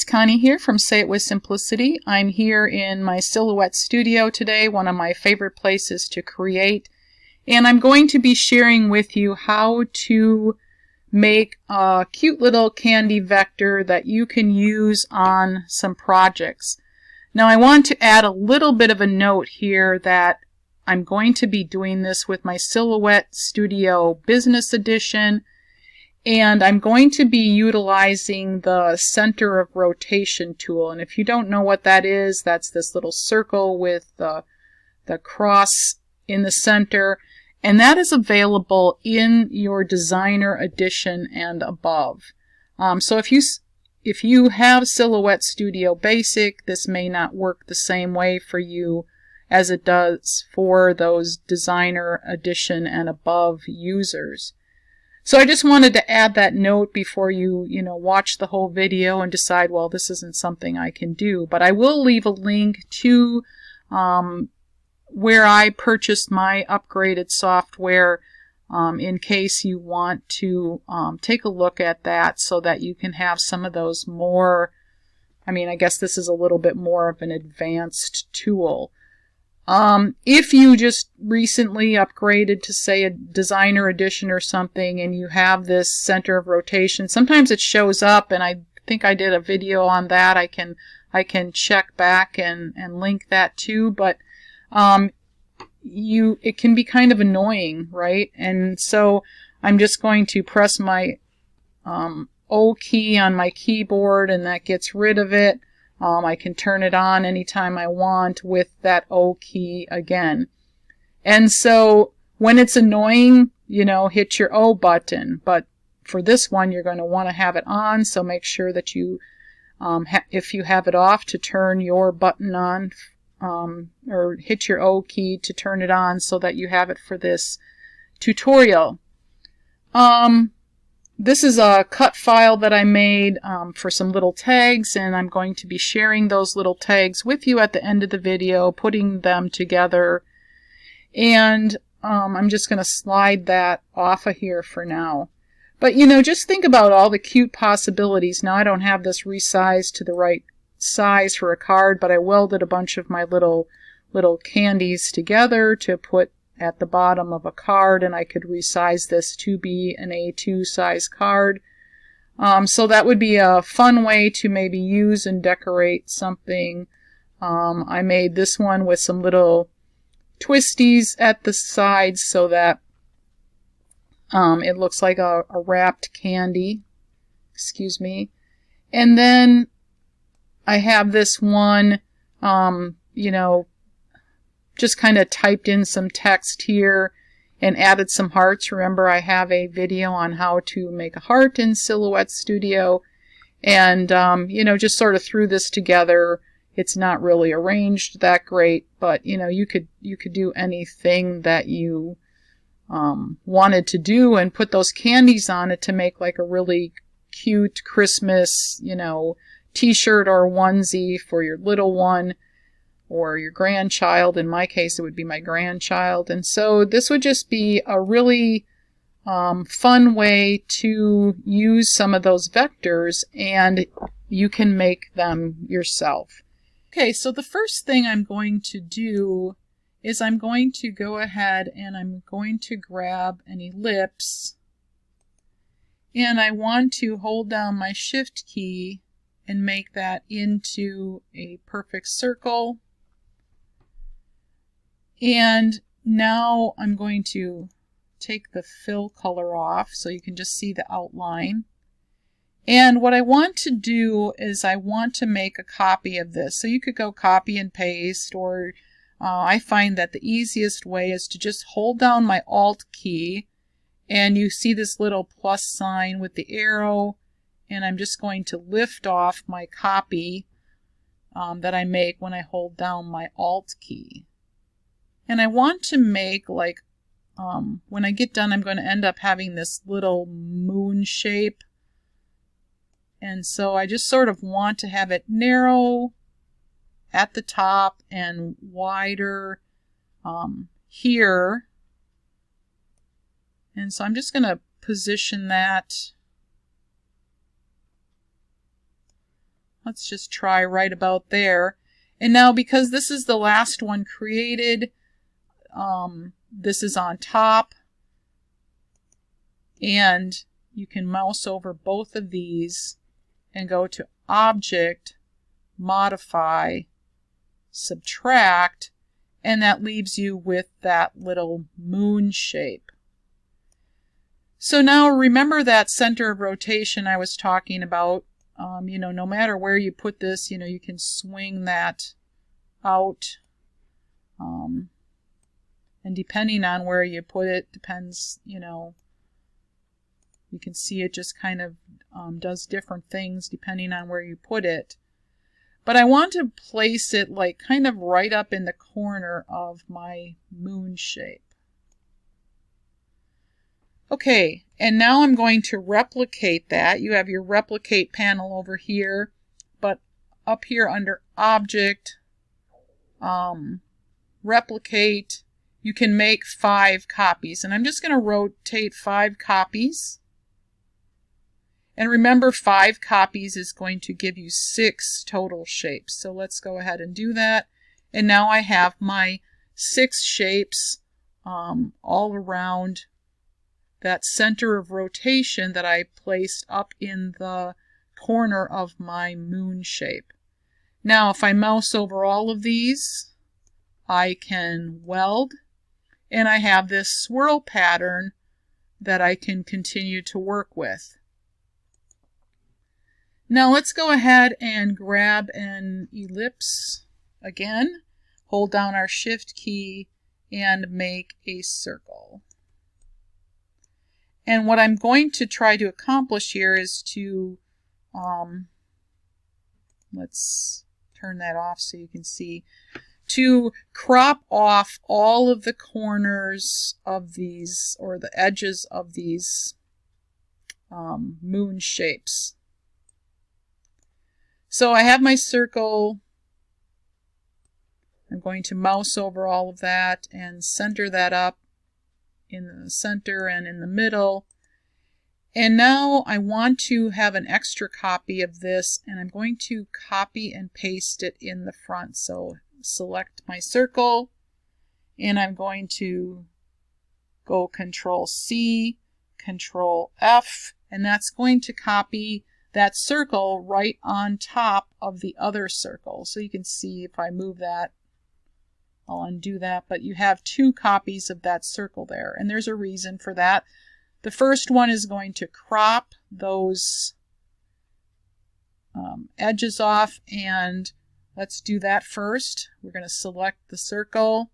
Connie here from Say It With Simplicity. I'm here in my Silhouette studio today, one of my favorite places to create. And I'm going to be sharing with you how to make a cute little candy vector that you can use on some projects. Now I want to add a little bit of a note here that I'm going to be doing this with my Silhouette Studio Business Edition. And I'm going to be utilizing the center of rotation tool. And if you don't know what that is, that's this little circle with the cross in the center. And that is available in your designer edition and above. So if you have Silhouette Studio Basic, this may not work the same way for you as it does for those designer edition and above users. So I just wanted to add that note before you watch the whole video and decide, well, this isn't something I can do. But I will leave a link to where I purchased my upgraded software in case you want to take a look at that so that you can have some of those more, I guess this is a little bit more of an advanced tool. If you just recently upgraded to, say, a designer edition or something and you have this center of rotation, sometimes it shows up, and I think I did a video on that. I can check back and link that too, but it can be kind of annoying, right? And so I'm just going to press my O key on my keyboard and that gets rid of it. I can turn it on anytime I want with that O key again. And so when it's annoying, hit your O button. But for this one, you're going to want to have it on. So make sure that you, if you have it off, to turn your button on, or hit your O key to turn it on so that you have it for this tutorial. This is a cut file that I made for some little tags, and I'm going to be sharing those little tags with you at the end of the video, putting them together. And I'm just going to slide that off of here for now. But, just think about all the cute possibilities. Now, I don't have this resized to the right size for a card, but I welded a bunch of my little candies together to put at the bottom of a card, and I could resize this to be an A2 size card. So that would be a fun way to maybe use and decorate something. I made this one with some little twisties at the sides so that it looks like a wrapped candy. Excuse me. And then I have this one, just kind of typed in some text here and added some hearts. Remember, I have a video on how to make a heart in Silhouette Studio. And, just sort of threw this together. It's not really arranged that great, but, you could do anything that you wanted to do and put those candies on it to make like a really cute Christmas, t-shirt or onesie for your little one or your grandchild. In my case, it would be my grandchild. And so this would just be a really fun way to use some of those vectors, and you can make them yourself. Okay, so the first thing I'm going to do is I'm going to go ahead and I'm going to grab an ellipse, and I want to hold down my Shift key and make that into a perfect circle. And now I'm going to take the fill color off so you can just see the outline. And what I want to do is I want to make a copy of this. So you could go copy and paste, or I find that the easiest way is to just hold down my Alt key, and you see this little plus sign with the arrow, and I'm just going to lift off my copy that I make when I hold down my Alt key. And I want to make like, when I get done, I'm going to end up having this little moon shape. And so I just sort of want to have it narrow at the top and wider here. And so I'm just going to position that let's just try right about there. And now because this is the last one created, this is on top. And you can mouse over both of these and go to Object, Modify, Subtract, and that leaves you with that little moon shape. So now remember that center of rotation I was talking about. No matter where you put this, you can swing that out. And depending on where you put it, depends, you can see it just kind of does different things depending on where you put it. But I want to place it like kind of right up in the corner of my moon shape. Okay, and now I'm going to replicate that. You have your replicate panel over here, but up here under Object, Replicate, you can make 5 copies. And I'm just going to rotate 5 copies. And remember, 5 copies is going to give you 6 total shapes. So let's go ahead and do that. And now I have my 6 shapes all around that center of rotation that I placed up in the corner of my moon shape. Now, if I mouse over all of these, I can weld, and I have this swirl pattern that I can continue to work with. Now let's go ahead and grab an ellipse again, hold down our Shift key, and make a circle. And what I'm going to try to accomplish here is to, let's turn that off so you can see, to crop off all of the corners of these, or the edges of these moon shapes. So I have my circle. I'm going to mouse over all of that and center that up in the center and in the middle. And now I want to have an extra copy of this, and I'm going to copy and paste it in the front. So select my circle, and I'm going to go Control C, Control F, and that's going to copy that circle right on top of the other circle. So you can see if I move that, I'll undo that, but you have 2 copies of that circle there, and there's a reason for that. The first one is going to crop those edges off, and let's do that first. We're going to select the circle.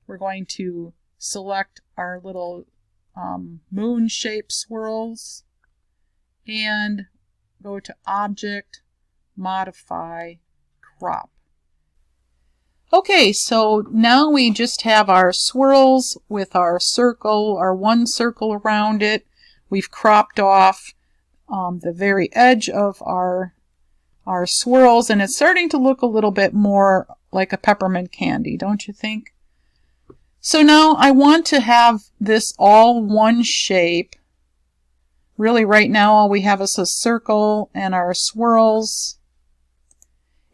We're going to select our little moon shape swirls and go to Object, Modify, Crop. Okay, so now we just have our swirls with our circle, our one circle around it. We've cropped off the very edge of our swirls, and it's starting to look a little bit more like a peppermint candy, don't you think? So now I want to have this all one shape. Really, right now all we have is a circle and our swirls.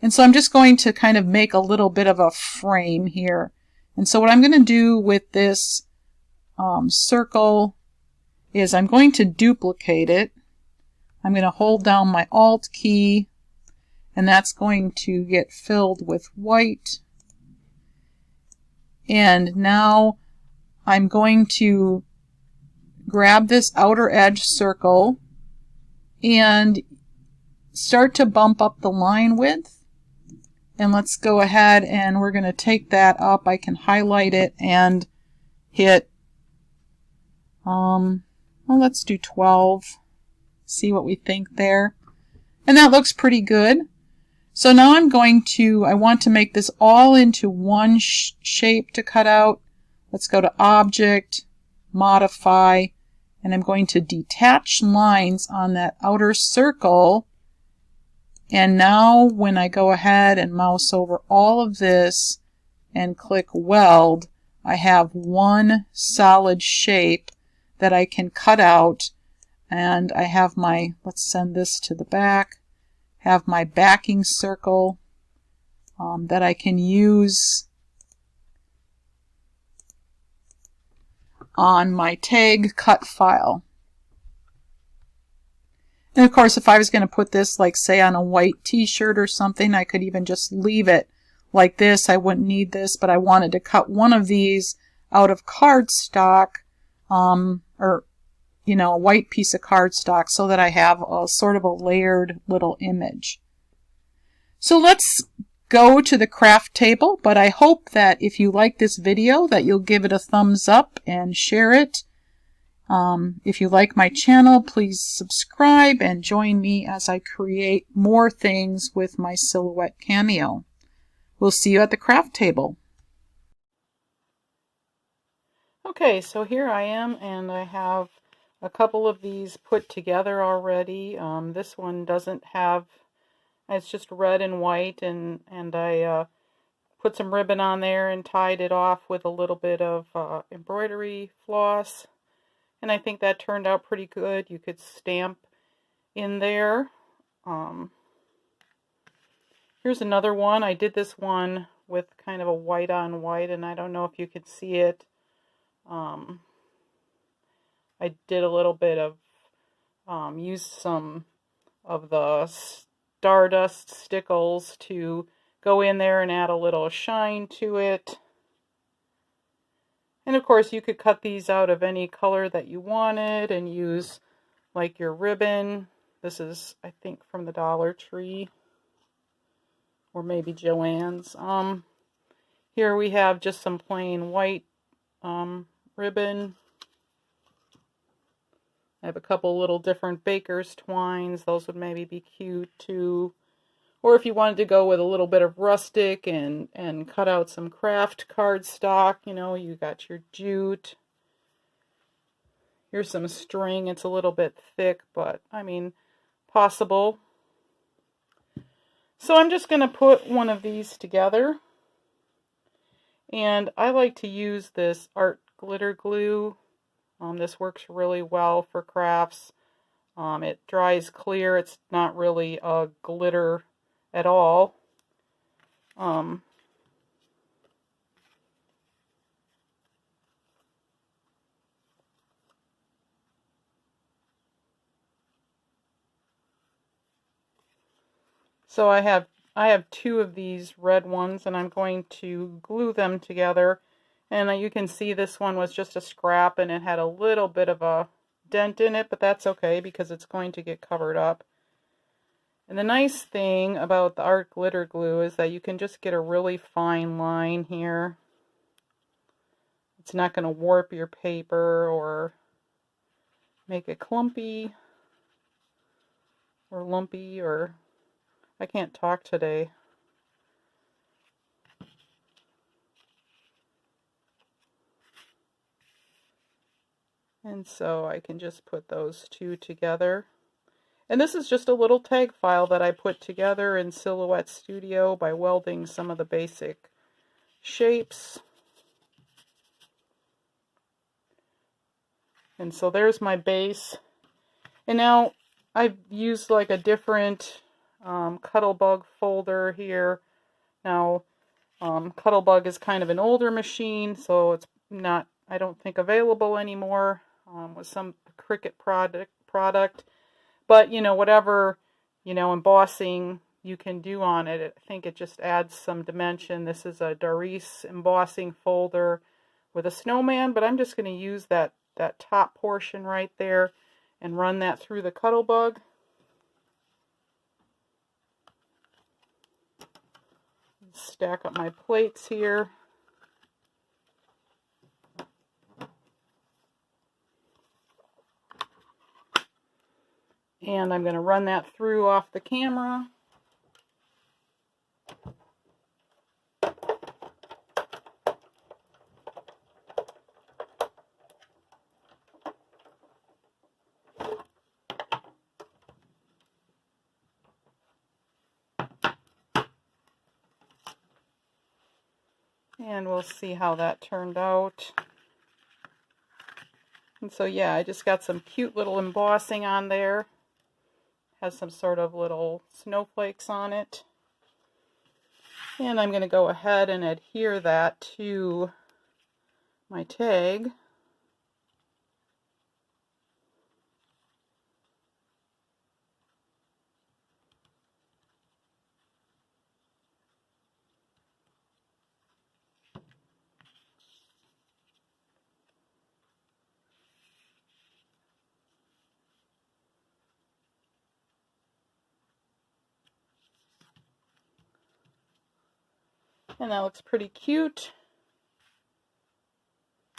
And so I'm just going to kind of make a little bit of a frame here. And so what I'm going to do with this circle is I'm going to duplicate it. I'm going to hold down my Alt key, and that's going to get filled with white. And now I'm going to grab this outer edge circle and start to bump up the line width. And let's go ahead and we're going to take that up. I can highlight it and hit, well, let's do 12. See what we think there. And that looks pretty good. So now I want to make this all into one shape to cut out. Let's go to Object, Modify, and I'm going to detach lines on that outer circle. And now when I go ahead and mouse over all of this and click Weld, I have one solid shape that I can cut out. And I have my, let's send this to the back, have my backing circle that I can use on my tag cut file. And of course, if I was going to put this, like say on a white t-shirt or something, I could even just leave it like this. I wouldn't need this, but I wanted to cut one of these out of cardstock, or a white piece of cardstock, so that I have a sort of a layered little image. So let's go to the craft table, but I hope that if you like this video that you'll give it a thumbs up and share it. If you like my channel, please subscribe and join me as I create more things with my Silhouette Cameo. We'll see you at the craft table. Okay, so here I am, and I have a couple of these put together already. This one doesn't have, it's just red and white, and I put some ribbon on there and tied it off with a little bit of embroidery floss. And I think that turned out pretty good. You could stamp in there. Here's another one. I did this one with kind of a white on white, and I don't know if you could see it. I did a little bit of, used some of the Stardust stickles to go in there and add a little shine to it. And of course you could cut these out of any color that you wanted and use like your ribbon. This is, I think, from the Dollar Tree or maybe Joann's. Here we have just some plain white ribbon. I have a couple little different baker's twines. Those would maybe be cute too. Or if you wanted to go with a little bit of rustic and cut out some craft cardstock, you got your jute. Here's some string. It's a little bit thick, but I mean, possible. So I'm just going to put one of these together. And I like to use this art glitter glue. This works really well for crafts. It dries clear. It's not really a glitter at all. So I have two of these red ones, and I'm going to glue them together. And you can see this one was just a scrap, and it had a little bit of a dent in it, but that's okay because it's going to get covered up. And the nice thing about the art glitter glue is that you can just get a really fine line here. It's not going to warp your paper or make it clumpy or lumpy, or I can't talk today. And so I can just put those two together. And this is just a little tag file that I put together in Silhouette Studio by welding some of the basic shapes. And so there's my base. And now I've used like a different Cuttlebug folder here. Now Cuttlebug is kind of an older machine, so it's not, I don't think, available anymore, with some Cricut product. But, whatever, embossing you can do on it, I think it just adds some dimension. This is a Doris embossing folder with a snowman, but I'm just going to use that top portion right there and run that through the Cuttlebug. Stack up my plates here. And I'm going to run that through off the camera. And we'll see how that turned out. And so yeah, I just got some cute little embossing on there. has some sort of little snowflakes on it. And I'm going to go ahead and adhere that to my tag. And that looks pretty cute.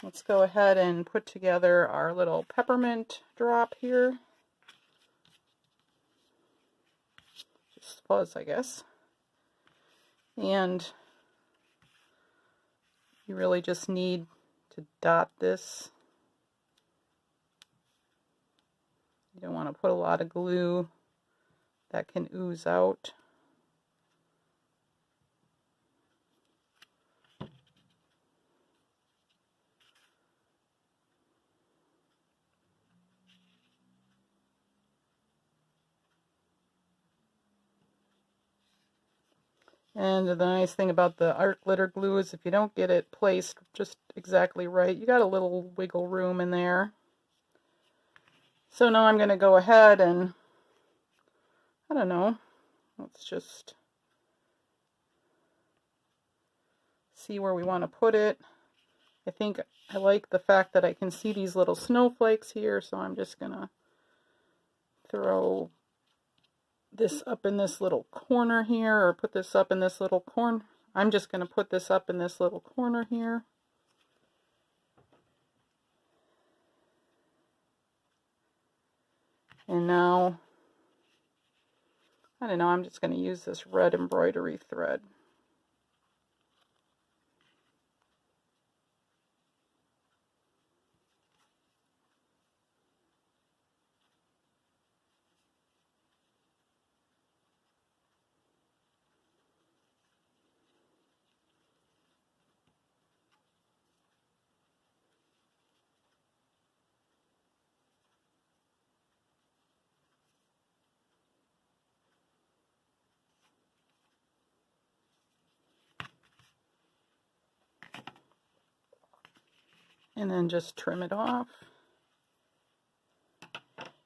Let's go ahead and put together our little peppermint drop here. Just fuzz, I guess. And you really just need to dot this. You don't want to put a lot of glue that can ooze out. And the nice thing about the art glitter glue is if you don't get it placed just exactly right, you got a little wiggle room in there. So now I'm going to go ahead and, I don't know, let's just see where we want to put it. I think I like the fact that I can see these little snowflakes here, so I'm just going to throw this up in this little corner here, or put this up in this little corner. I'm just going to put this up in this little corner here. And now, I don't know, I'm just going to use this red embroidery thread. And then just trim it off.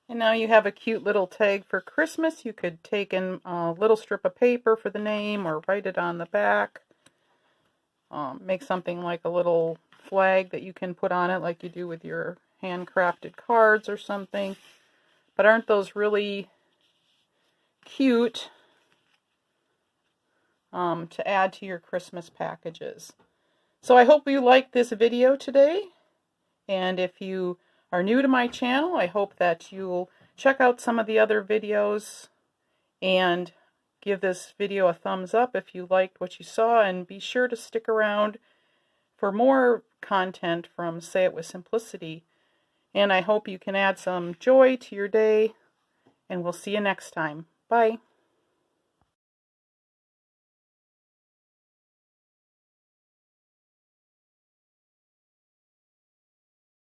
And now you have a cute little tag for Christmas. You could take in a little strip of paper for the name or write it on the back. Make something like a little flag that you can put on it like you do with your handcrafted cards or something. But aren't those really cute to add to your Christmas packages? So I hope you liked this video today. And if you are new to my channel, I hope that you'll check out some of the other videos and give this video a thumbs up if you liked what you saw, and be sure to stick around for more content from Say It With Simplicity. And I hope you can add some joy to your day, and we'll see you next time. Bye.